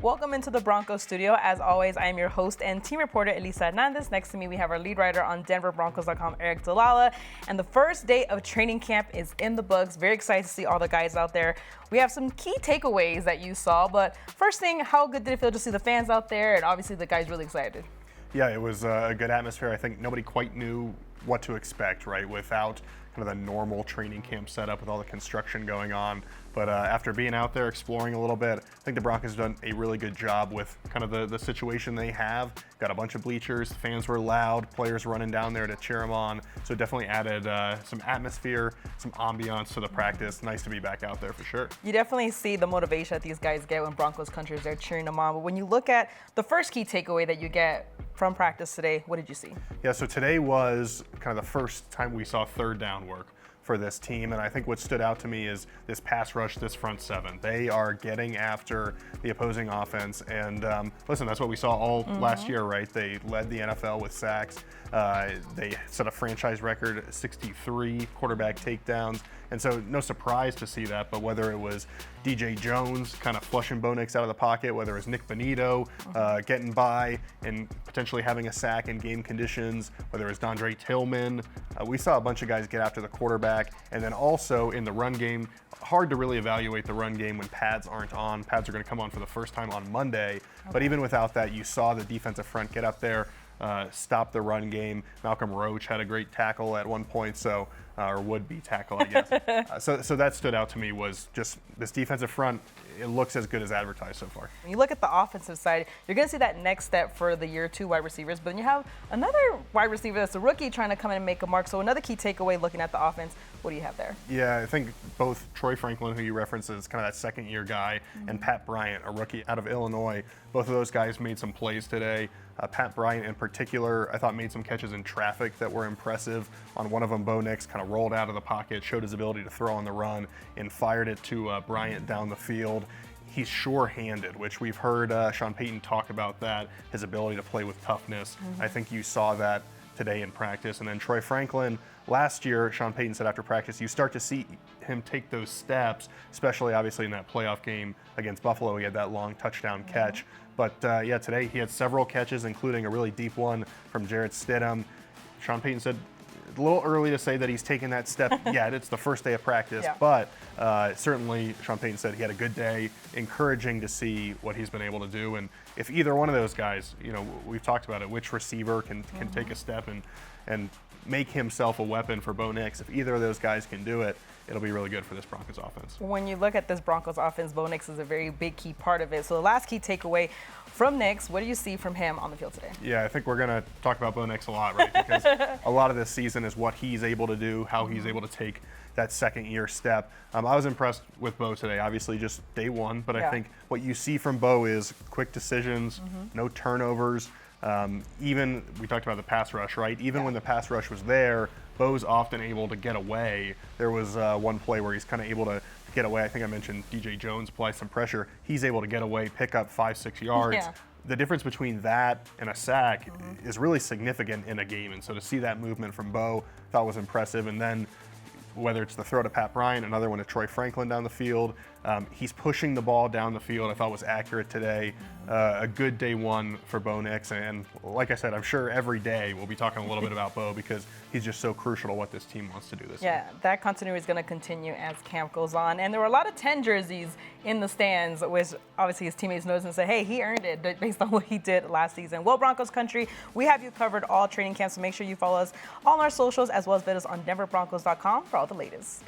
Welcome into the Broncos studio. As always, I am your host and team reporter, Elisa Hernandez. Next to me, we have our lead writer on DenverBroncos.com, Aric DiLalla. And the first day of training camp is in the books. Very excited to see all the guys out there. We have some key takeaways that you saw, but first thing, how good did it feel to see the fans out there? And obviously the guys really excited. Yeah, it was a good atmosphere. I think nobody quite knew what to expect, right, without kind of the normal training camp setup with all the construction going on. But after being out there exploring a little bit, I think the Broncos have done a really good job with kind of the situation they have. Got a bunch of bleachers, fans were loud, players running down there to cheer them on. So it definitely added some atmosphere, some ambiance to the practice. Nice to be back out there for sure. You definitely see the motivation that these guys get when Broncos country is there cheering them on. But when you look at the first key takeaway that you get from practice today, what did you see? Yeah, so today was kind of the first time we saw third down work for this team, and I think what stood out to me is this pass rush, this front seven. They are getting after the opposing offense, and listen, that's what we saw all last year, right? They led the NFL with sacks. They set a franchise record, 63 quarterback takedowns, and so no surprise to see that, but whether it was DJ Jones kind of flushing Bo Nix out of the pocket, whether it was Nick Bonito getting by and potentially having a sack in game conditions, whether it was Dondre Tillman, we saw a bunch of guys get after the quarterback. And then also in the run game, hard to really evaluate the run game when pads aren't on. Pads are going to come on for the first time on Monday. But even without that, you saw the defensive front get up there, stop the run game. Malcolm Roach had a great tackle at one point, or would-be tackle, I guess. So that stood out to me, was just this defensive front. It looks as good as advertised so far. When you look at the offensive side, you're going to see that next step for the year two wide receivers, but then you have another wide receiver that's a rookie trying to come in and make a mark. So another key takeaway looking at the offense, what do you have there? Yeah, I think both Troy Franklin, who you referenced as kind of that second-year guy, and Pat Bryant, a rookie out of Illinois, both of those guys made some plays today. Pat Bryant in particular, I thought made some catches in traffic that were impressive. On one of them, Bo Nix kind of rolled out of the pocket, showed his ability to throw on the run, and fired it to Bryant down the field. He's sure-handed, which we've heard Sean Payton talk about that, his ability to play with toughness. I think you saw that today in practice. And then Troy Franklin, last year, Sean Payton said after practice, you start to see him take those steps, especially obviously in that playoff game against Buffalo. He had that long touchdown catch. But yeah, today he had several catches, including a really deep one from Jarrett Stidham. Sean Payton said, a little early to say that he's taken that step yet. It's the first day of practice, but certainly Sean Payton said he had a good day. Encouraging to see what he's been able to do. And if either one of those guys, you know, we've talked about it, which receiver can take a step and make himself a weapon for Bo Nix. If either of those guys can do it, it'll be really good for this Broncos offense. When you look at this Broncos offense, Bo Nix is a very big key part of it. So the last key takeaway from Nix, what do you see from him on the field today? Yeah, I think we're going to talk about Bo Nix a lot, right? Because a lot of this season is what he's able to do, how he's able to take that second-year step. I was impressed with Bo today, obviously just day one, but I think what you see from Bo is quick decisions, no turnovers. Even, we talked about the pass rush, right? Even when the pass rush was there, Bo's often able to get away. There was one play where he's kind of able to get away. I think I mentioned DJ Jones applied some pressure. He's able to get away, pick up 5-6 yards. The difference between that and a sack is really significant in a game. And so to see that movement from Bo, I thought was impressive. And then whether it's the throw to Pat Bryant, another one to Troy Franklin down the field. He's pushing the ball down the field. I thought was accurate today. A good day one for Bo Nix. And like I said, I'm sure every day we'll be talking a little bit about Bo because he's just so crucial to what this team wants to do this year. That continuity is going to continue as camp goes on. And there were a lot of 10 jerseys in the stands, which obviously his teammates noticed and said, hey, he earned it based on what he did last season. Well, Broncos country, we have you covered all training camps, so make sure you follow us on our socials as well as visit us on DenverBroncos.com for all the latest.